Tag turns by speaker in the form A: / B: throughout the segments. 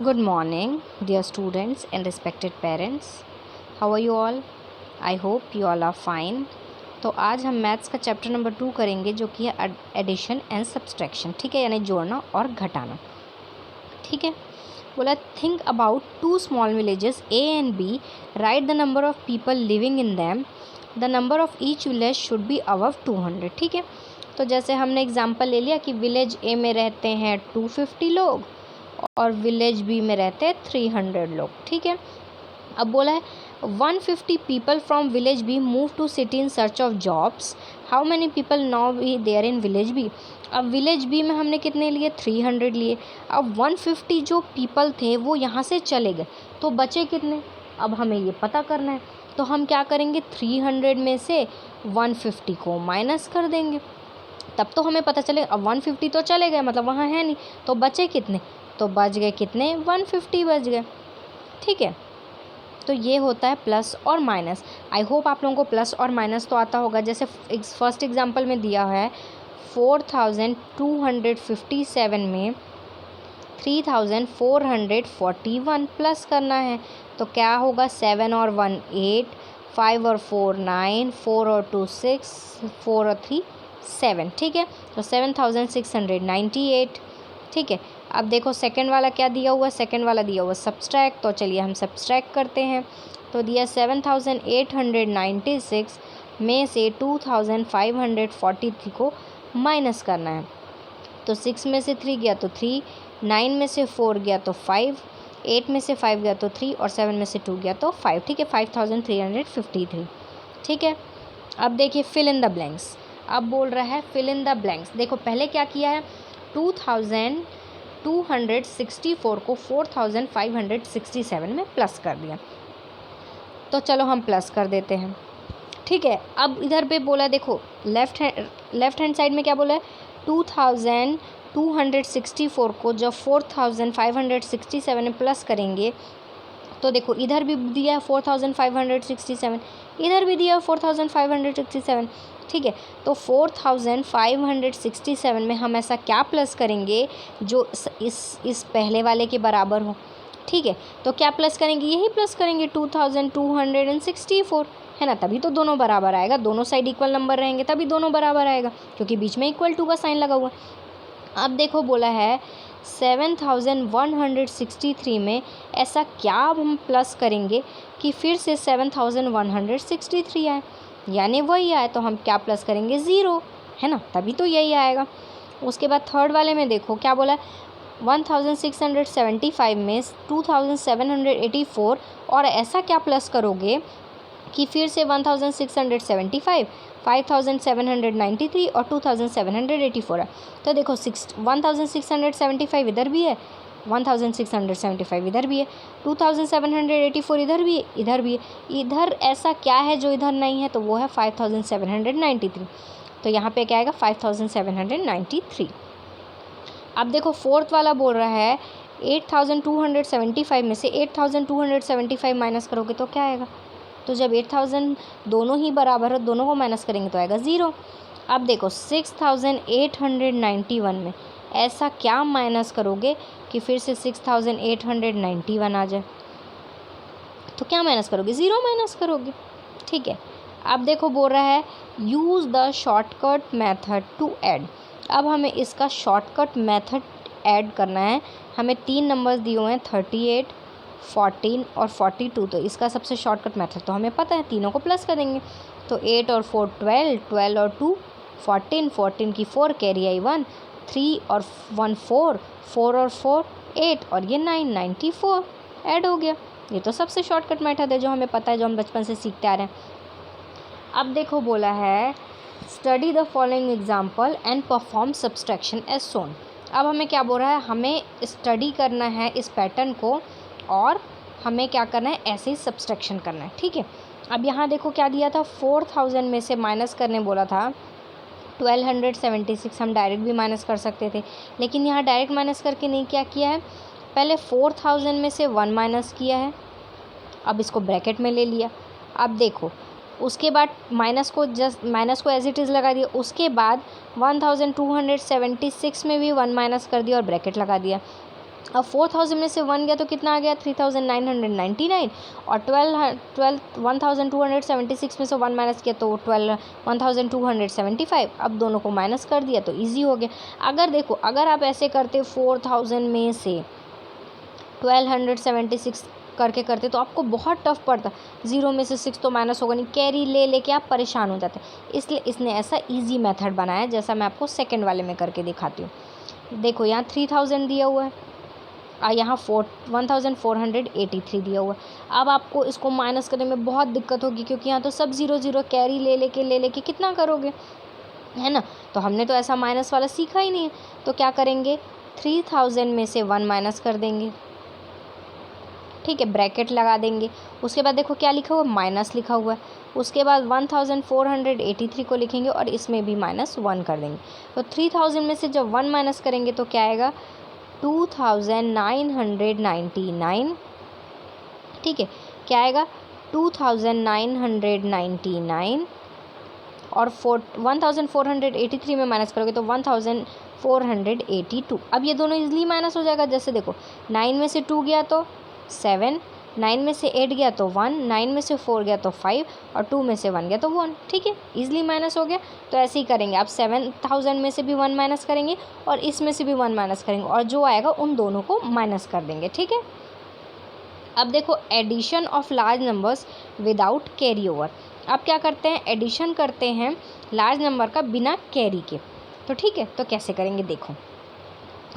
A: Good morning, dear students and respected parents. How are you all? I hope you all are fine. तो आज हम maths का chapter number 2 करेंगे जो कि है एडिशन एंड सब्सट्रैक्शन। ठीक है, यानी जोड़ना और घटाना। ठीक है, बोला think about two small villages A and B, write the number of people living in them, the number of each village should be above 200। ठीक है, तो जैसे हमने एग्जांपल ले लिया कि विलेज ए में रहते हैं 250 लोग और विलेज बी में रहते हैं 300 लोग। ठीक है, अब बोला है 150 people from village B move to city in search of jobs, how many people now be there in village B. अब विलेज बी में हमने कितने लिए, 300 लिए। अब 150 जो पीपल थे वो यहाँ से चले गए, तो बचे कितने, अब हमें ये पता करना है। तो हम क्या करेंगे, 300 में से 150 को माइनस कर देंगे, तब तो हमें पता चले। अब 150 तो चले गए, मतलब वहाँ है नहीं, तो बचे कितने, तो बच गए कितने, 150 बच गए। ठीक है, तो ये होता है प्लस और माइनस। आई होप आप लोगों को प्लस और माइनस तो आता होगा। जैसे फर्स्ट एग्जांपल में दिया है 4257 में 3441 प्लस करना है, तो क्या होगा, 7 और 1 8, 5 और 4 9, 4 और 2 6, 4 और 3 7। ठीक है, तो 7698। ठीक है, अब देखो सेकंड वाला क्या दिया हुआ, सेकंड वाला दिया हुआ सब्सट्रैक्ट, तो चलिए हम सब्सट्रैक्ट करते हैं। तो दिया 7896 में से 2543 को माइनस करना है। तो 6 में से 3 गया तो 3, 9 में से 4 गया तो 5, 8 में से 5 गया तो 3 और 7 में से 2 गया तो 5। ठीक है, 5353। ठीक है, अब देखिए फिल इन द ब्लैंक्स। अब बोल रहा है फिल इन द ब्लैंक्स। देखो पहले क्या किया है, 2264 को 4567 में प्लस कर दिया, तो चलो हम प्लस कर देते हैं। ठीक है, अब इधर पे बोला, देखो लेफ्ट हैंड साइड में क्या बोला है, 2264 को जब 4567 में प्लस करेंगे, तो देखो इधर भी दिया है 4567, इधर भी दिया है 4567। ठीक है, तो 4567 में हम ऐसा क्या प्लस करेंगे जो इस पहले वाले के बराबर हो। ठीक है, तो क्या प्लस करेंगे, यही प्लस करेंगे 2264, है ना, तभी तो दोनों बराबर आएगा। दोनों साइड इक्वल नंबर रहेंगे तभी दोनों बराबर आएगा, क्योंकि बीच में इक्वल टू का साइन लगा हुआ है। अब देखो बोला है 7163 में ऐसा क्या हम प्लस करेंगे कि फिर से 7163 आए, यानी वही आए, तो हम क्या प्लस करेंगे, 0, है ना, तभी तो यही आएगा। उसके बाद थर्ड वाले में देखो क्या बोला है, 1675 में 2784, और ऐसा क्या प्लस करोगे कि फिर से 1675, 5793 और 2784 है। तो देखो 1675 इधर भी है, 1675 इधर भी है, 2784 इधर भी है, इधर भी है। इधर ऐसा क्या है जो इधर नहीं है, तो वो है 5793। तो यहाँ पे क्या आएगा, 5793। अब देखो फोर्थ वाला बोल रहा है 8275 में से 8275 माइनस करोगे तो क्या आएगा, तो जब 8000 दोनों ही बराबर है, दोनों को माइनस करेंगे तो आएगा 0। अब देखो 6891 में ऐसा क्या माइनस करोगे कि फिर से 6891 आ जाए, तो क्या माइनस करोगे, 0 माइनस करोगे। ठीक है, अब देखो बोल रहा है use the shortcut method to add. अब हमें इसका शॉर्टकट मेथड ऐड करना है। हमें 3 नंबर्स दिए हुए हैं 38, 14 और 42, तो इसका सबसे शॉर्टकट मेथड तो हमें पता है, तीनों को प्लस कर देंगे। तो 8 और 4 12, 12 और 2 14, 14 की 4 कैरी आई 1, 3 और 1 4, 4 और 4 8 और ये 9 94 ऐड हो गया। ये तो सबसे शॉर्टकट मेथड है जो हमें पता है, जो हम बचपन से सीखते आ रहे हैं। अब देखो बोला है study the following example and perform subtraction as shown. अब हमें क्या बोल रहा है, हमें स्टडी करना है इस पैटर्न को और हमें क्या करना है, ऐसे ही सब्सट्रैक्शन करना है। ठीक है, अब यहाँ देखो क्या दिया था, 4000 में से माइनस करने बोला था 1276। हम डायरेक्ट भी माइनस कर सकते थे, लेकिन यहाँ डायरेक्ट माइनस करके नहीं, क्या किया है, पहले 4000 में से 1 माइनस किया है, अब इसको ब्रैकेट में ले लिया। अब देखो उसके बाद माइनस को एज इट इज़ लगा दिया। उसके बाद 1276 में भी 1 माइनस कर दिया और ब्रैकेट लगा दिया। अब 4000 में से 1 गया तो कितना आ गया 3999, और 1276 में से 1 माइनस किया तो 1275। अब दोनों को माइनस कर दिया तो इजी हो गया। अगर देखो अगर आप ऐसे करते 4000 में से 1276 करके करते तो आपको बहुत टफ पड़ता, 0 में से 6 तो माइनस होगा नहीं, कैरी ले लेके आप परेशान हो जाते। इसलिए इसने ऐसा इजी मेथड बनाया जैसा मैं आपको सेकंड वाले में करके दिखाती हूँ। देखो यहाँ 3000 दिया हुआ है, यहाँ 1483 दिया हुआ है। अब आपको इसको माइनस करने में बहुत दिक्कत होगी क्योंकि यहाँ तो सब 0 0 कैरी ले लेके कितना करोगे, है ना। तो हमने तो ऐसा माइनस वाला सीखा ही नहीं है। तो क्या करेंगे 3000 में से 1 माइनस कर देंगे, ठीक है, ब्रैकेट लगा देंगे। उसके बाद देखो क्या लिखा हुआ है, माइनस लिखा हुआ है। उसके बाद 1483 को लिखेंगे और इसमें भी -1 कर देंगे। तो 3000 में से जब 1 माइनस करेंगे तो क्या आएगा 2999, ठीक है, क्या आएगा 2999, और 1483 में माइनस करोगे तो 1482। अब ये दोनों इजीली माइनस हो जाएगा। जैसे देखो 9 में से 2 गया तो 7, 9 में से 8 गया तो 1, 9 में से 4 गया तो 5, और 2 में से 1 गया तो 1, ठीक है, इजीली माइनस हो गया। तो ऐसे ही करेंगे आप 7000 में से भी 1 माइनस करेंगे और इसमें से भी 1 माइनस करेंगे, और जो आएगा उन दोनों को माइनस कर देंगे, ठीक है। अब देखो addition of large numbers without carry over. अब क्या करते हैं, एडिशन करते हैं लार्ज नंबर का बिना कैरी के। तो ठीक है, तो कैसे करेंगे देखो।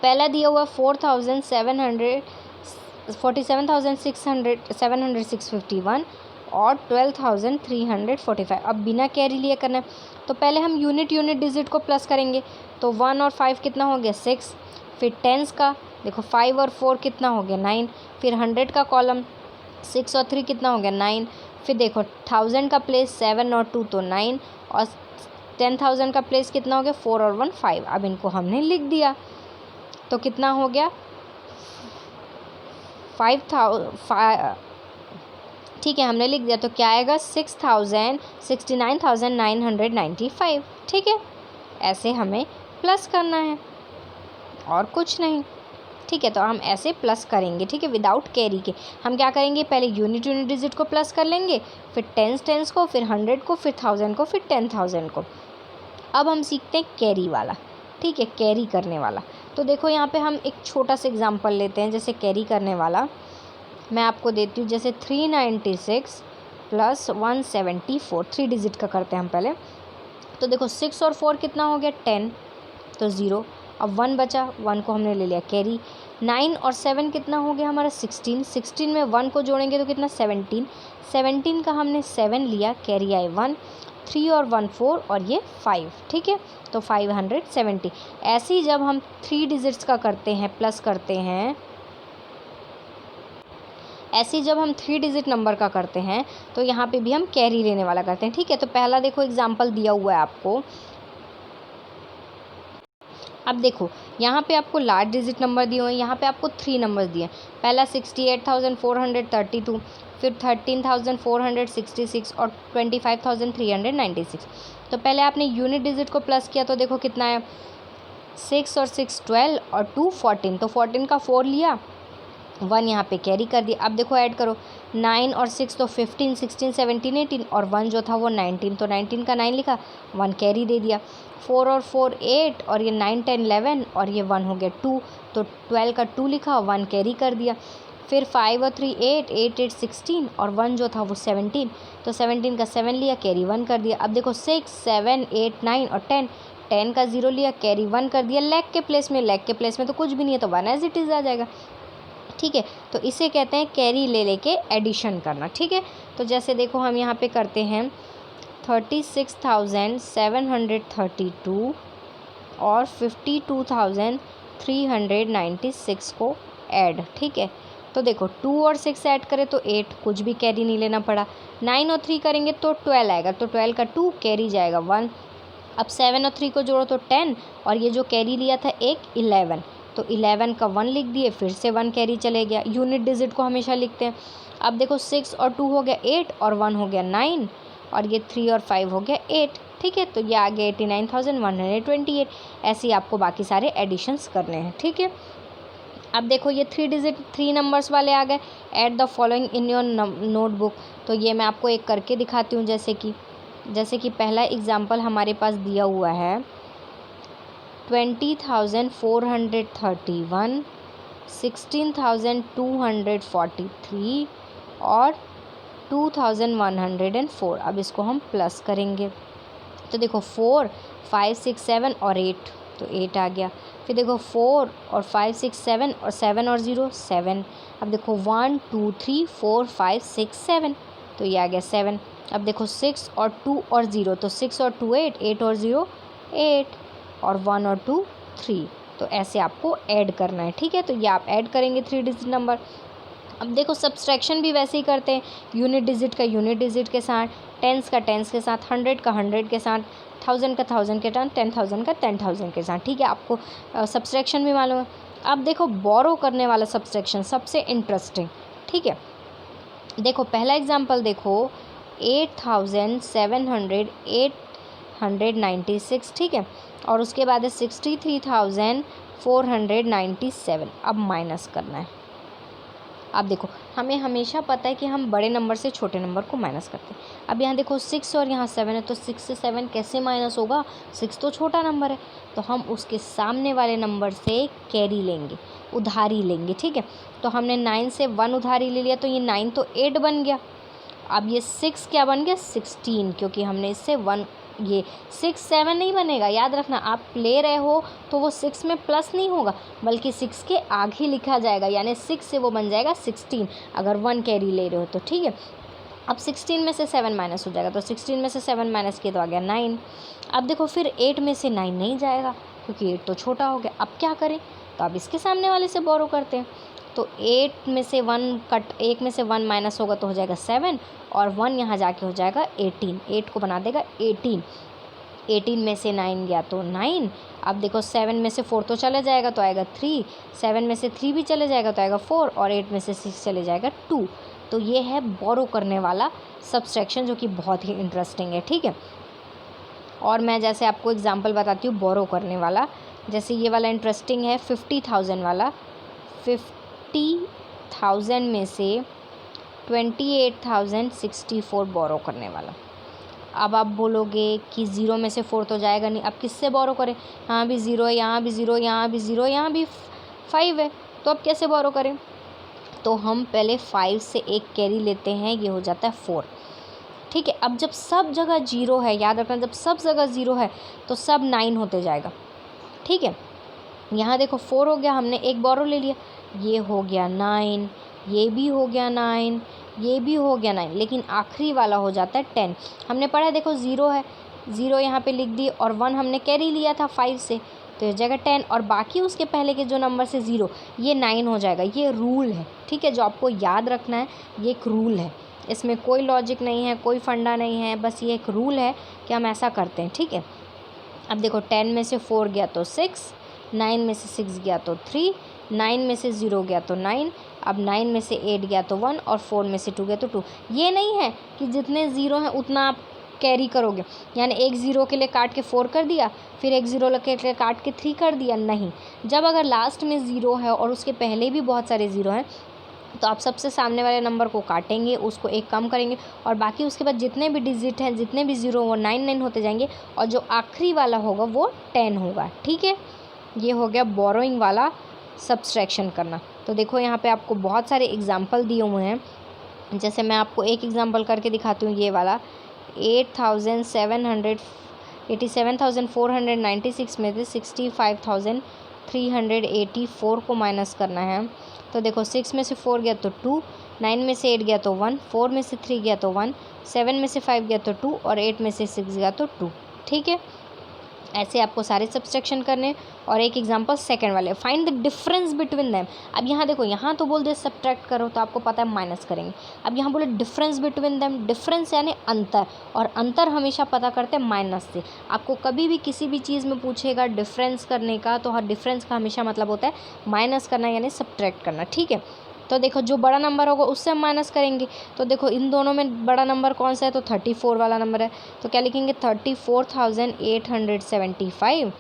A: पहला दिया हुआ 47,651 और 12,345। अब बिना कैरी लिए करना है तो पहले हम यूनिट डिजिट को प्लस करेंगे। तो 1 और 5 कितना हो गया 6, फिर टेंस का देखो 5 और 4 कितना हो गया 9, फिर 100 का कॉलम 6 और 3 कितना हो गया 9, फिर देखो 1000 का प्लेस 7 और 2 तो 9, और 10,000 का प्लेस कितना हो गया 4 और 1 5। अब इनको हमने लिख दिया तो कितना हो गया 5,000, ठीक है, हमने लिख दिया तो क्या आएगा 69,995, ठीक है। ऐसे हमें प्लस करना है और कुछ नहीं, ठीक है। तो हम ऐसे प्लस करेंगे, ठीक है, विदाउट कैरी के। हम क्या करेंगे पहले यूनिट डिजिट को प्लस कर लेंगे, फिर टेंस को, फिर 100 को, फिर 1000 को, फिर 10,000 को। अब हम सीखते हैं कैरी वाला, ठीक है, कैरी करने वाला। तो देखो यहाँ पे हम एक छोटा सा एग्जांपल लेते हैं। जैसे कैरी करने वाला मैं आपको देती हूँ, जैसे 396 + 174, 3 डिजिट का करते हैं हम पहले। तो देखो 6 और 4 कितना हो गया 10, तो 0। अब 1 बचा, 1 को हमने ले लिया कैरी। 9 और 7 कितना हो गया हमारा 16, 16 में 1 को जोड़ेंगे तो कितना 17, 17 का हमने 7 लिया, कैरी आई 1, 3 और 1 4 और ये 5, ठीक है, तो 570। ऐसे ही जब हम 3 डिजिट्स का करते हैं प्लस करते हैं, ऐसे ही जब हम 3 डिजिट नंबर का करते हैं तो यहाँ पे भी हम कैरी लेने वाला करते हैं, ठीक है। तो पहला देखो एग्जांपल दिया हुआ है आपको। अब देखो यहाँ पे आपको लार्ज डिजिट नंबर दिए हुए हैं, यहाँ पे आपको 3 नंबर्स दिए हैं। पहला 68,432, फिर 13,466 और 25,396। तो पहले आपने यूनिट डिजिट को प्लस किया तो देखो कितना है 6 और 6 12 और 2 14, तो 14 का 4 लिया, 1 यहाँ पे कैरी कर दिया। अब देखो ऐड करो 9 और 6 तो 15 16 17 18, और 1 जो था वो 19, तो 19 का 9 लिखा, 1 कैरी दे दिया। 4 और 4 8, और ये 9 10 11, और ये 1 हो गया 2, तो 12 का 2 लिखा, 1 कैरी कर दिया। फिर 5 और 3 8 8 8 16, और 1 जो था वो 17, तो 17 का 7 लिया, कैरी 1 कर दिया। अब देखो 6 7 8 9 और 10, 10 का 0 लिया, कैरी 1 कर दिया। लेग के प्लेस में तो कुछ भी नहीं है तो 1 एज इट इज़ आ जाएगा, ठीक है। तो इसे कहते हैं कैरी ले लेके एडिशन करना, ठीक है। तो जैसे देखो हम यहाँ पे करते हैं 36,732 और 52,396 को ऐड, ठीक है। तो देखो 2 और 6 ऐड करें तो 8, कुछ भी कैरी नहीं लेना पड़ा। 9 और 3 करेंगे तो 12 आएगा, तो 12 का 2 कैरी जाएगा 1। अब 7 और 3 को जोड़ो तो 10, और ये जो कैरी लिया था एक 11, तो 11 का 1 लिख दिए, फिर से 1 कैरी चले गया। यूनिट डिजिट को हमेशा लिखते हैं। अब देखो 6 और 2 हो गया 8, और 1 हो गया 9, और ये 3 और 5 हो गया 8, ठीक है। तो ये आ गया 89,128। ऐसे ही आपको बाकी सारे एडिशंस करने हैं, ठीक है। अब देखो ये 3 नंबर्स वाले आ गए। Add the following in your notebook. तो ये मैं आपको एक करके दिखाती हूँ। जैसे कि पहला एग्जाम्पल हमारे पास दिया हुआ है 20,431, 16,243 और 2,104। अब इसको हम प्लस करेंगे तो देखो 4, 5, 6, 7 और 8, तो 8 आ गया। फिर देखो 4 और 5, 6, 7 और 7 और 0 7। अब देखो 1, 2, 3, 4, 5, 6, 7, तो ये आ गया 7। अब देखो 6 और 2 और 0, तो 6 और 2 8, 8 और 0 8 और 1 और 2 3। तो ऐसे आपको ऐड करना है, ठीक है। तो ये आप ऐड करेंगे 3 डिजिट नंबर। अब देखो सब्सट्रैक्शन भी वैसे ही करते हैं, यूनिट डिजिट का यूनिट डिजिट के साथ, टेंस का टेंस के साथ, 100 का 100 के साथ, 1000 का 1000 के साथ, 10,000 का 10,000 के साथ, ठीक है। आपको सब्सट्रैक्शन भी मालूम है। अब देखो बोरो करने वाला सब्सट्रैक्शन सबसे इंटरेस्टिंग, ठीक है। देखो पहला एग्जाम्पल देखो 8,796, ठीक है, और उसके बाद है 63,497। अब माइनस करना है। अब देखो हमें हमेशा पता है कि हम बड़े नंबर से छोटे नंबर को माइनस करते हैं। अब यहाँ देखो 6 और यहाँ 7 है, तो 6 से 7 कैसे माइनस होगा? 6 तो छोटा नंबर है, तो हम उसके सामने वाले नंबर से कैरी लेंगे, उधारी लेंगे, ठीक है। तो हमने 9 से 1 उधारी ले लिया, तो ये 9 तो 8 बन गया। अब ये 6 क्या बन गया? 16, क्योंकि हमने इससे 1, ये 6 7 नहीं बनेगा, याद रखना। आप ले रहे हो तो वो 6 में प्लस नहीं होगा, बल्कि 6 के आगे लिखा जाएगा, यानी 6 से वो बन जाएगा 16 अगर 1 कैरी ले रहे हो तो, ठीक है। अब 16 में से 7 माइनस हो जाएगा, तो 16 में से 7 माइनस किए तो आ गया 9। अब देखो फिर 8 में से 9 नहीं जाएगा, क्योंकि 8 तो छोटा हो गया। अब क्या करें? तो अब इसके सामने वाले से बोरो करते हैं। तो 8 में से 1 में से 1 माइनस होगा तो हो जाएगा 7, और 1 यहाँ जाके हो जाएगा 18, 8 को बना देगा 18। 18 में से 9 गया तो 9। अब देखो 7 में से 4 तो चला जाएगा तो आएगा 3, 7 में से 3 भी चले जाएगा तो आएगा 4, और 8 में से 6 चले जाएगा 2। तो ये है बोरो करने वाला सब्सट्रैक्शन, जो कि बहुत ही इंटरेस्टिंग है, ठीक है। और मैं जैसे आपको एग्जांपल बताती हूँ बोरो करने वाला। जैसे ये वाला इंटरेस्टिंग है 50,000 वाला। 50,000 में से 28,064 बोरो करने वाला। अब आप बोलोगे कि 0 में से 4 तो जाएगा नहीं, अब किससे बोरो करें? यहाँ भी 0 है, यहाँ भी 0, यहाँ भी 0, यहाँ भी 5 है, तो अब कैसे बोरो करें? तो हम पहले 5 से एक कैरी लेते हैं, ये हो जाता है 4, ठीक है। अब जब सब जगह 0 है, याद रखना, जब सब जगह 0 है तो सब 9 होते जाएगा, ठीक है। यहाँ देखो 4 हो गया, हमने एक बोरो ले लिया, ये हो गया 9, ये भी हो गया 9, ये भी हो गया 9, लेकिन आखिरी वाला हो जाता है 10। हमने पढ़ा देखो 0 है, 0 यहाँ पे लिख दी, और 1 हमने कैरी लिया था 5 से, तो इस जगह 10, और बाकी उसके पहले के जो नंबर से 0, ये 9 हो जाएगा। ये रूल है, ठीक है, जो आपको याद रखना है। ये एक रूल है, इसमें कोई लॉजिक नहीं है, कोई फंडा नहीं है, बस ये एक रूल है कि हम ऐसा करते हैं, ठीक है। अब देखो 10 में से 4 गया तो 6, 9 में से 6 गया तो 3, 9 में से 0 गया तो 9, अब 9 में से 8 गया तो 1, और 4 में से 2 गया तो 2। ये नहीं है कि जितने 0 हैं उतना आप कैरी करोगे, यानी एक 0 के लिए काट के 4 कर दिया, फिर एक 0 के लिए काट के 3 कर दिया, नहीं। जब अगर लास्ट में 0 है और उसके पहले भी बहुत सारे 0 हैं, तो आप सबसे सामने वाले नंबर को काटेंगे, उसको एक कम करेंगे, और बाकी उसके बाद जितने भी डिजिट हैं, जितने भी 0 वो 9 होते जाएंगे, और जो आखिरी वाला होगा वो 10 होगा, ठीक है। ये हो गया बोरोइंग वाला सब्सट्रैक्शन करना। तो देखो यहाँ पे आपको बहुत सारे एग्जाम्पल दिए हुए हैं। जैसे मैं आपको एक एग्जाम्पल करके दिखाती हूँ, ये वाला 87,496 में से 65,384 को माइनस करना है। तो देखो 6 में से 4 गया तो 2, 9 में से 8 गया तो 1, 4 में से 3 गया तो 1, 7 में से 5 गया तो 2, और 8 में से 6 गया तो 2, ठीक है। ऐसे आपको सारे सब्सट्रैक्शन करने। और एक एग्जांपल सेकंड वाले, find the difference between them. अब यहाँ देखो, यहाँ तो बोल दे सब्ट्रैक्ट करो, तो आपको पता है माइनस करेंगे। अब यहाँ बोले डिफरेंस बिटवीन देम, डिफरेंस यानी अंतर, और अंतर हमेशा पता करते हैं माइनस से। आपको कभी भी किसी भी चीज़ में पूछेगा डिफरेंस करने का, तो हर डिफरेंस का हमेशा मतलब होता है माइनस करना, यानी सब्ट्रैक्ट करना, ठीक है। तो देखो जो बड़ा नंबर होगा उससे हम माइनस करेंगे। तो देखो इन दोनों में बड़ा नंबर कौन सा है? तो 34 वाला नंबर है। तो क्या लिखेंगे? 34,875,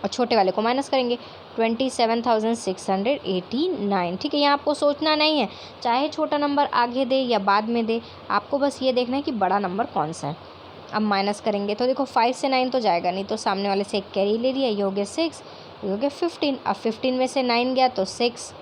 A: और छोटे वाले को माइनस करेंगे। 27,689। ठीक है, यहाँ आपको सोचना नहीं है, चाहे छोटा नंबर आगे दे या बाद में दे, आपको बस ये देखना है कि बड़ा नंबर कौन सा है। अब माइनस करेंगे तो देखो 5 से 9 तो जाएगा नहीं, तो सामने वाले से एक कैरी ले लिया, ये हो गया 6, ये हो गया 15। अब 15 में से 9 गया तो 6।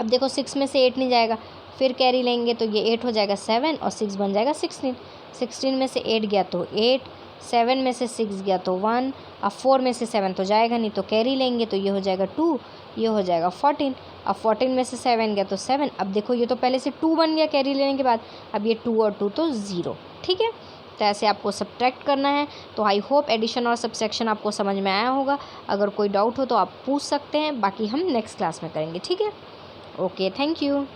A: अब देखो 6 में से 8 नहीं जाएगा, फिर कैरी लेंगे तो ये 8 हो जाएगा 7 और 6 बन जाएगा 16। 16 में से 8 गया तो 8, 7 में से 6 गया तो 1। अब 4 में से 7 तो जाएगा नहीं, तो कैरी लेंगे तो ये हो जाएगा 2, ये हो जाएगा 14। अब 14 में से 7 गया तो 7। अब देखो ये तो पहले से 2 बन गया कैरी लेने के बाद, अब ये 2 और 2 तो 0। ठीक है, तो ऐसे आपको सब्ट्रैक्ट करना है। तो आई होप एडिशन और सब्सट्रैक्शन आपको समझ में आया होगा। अगर कोई डाउट हो तो आप पूछ सकते हैं, बाकी हम नेक्स्ट क्लास में करेंगे। ठीक है, ओके, थैंक यू।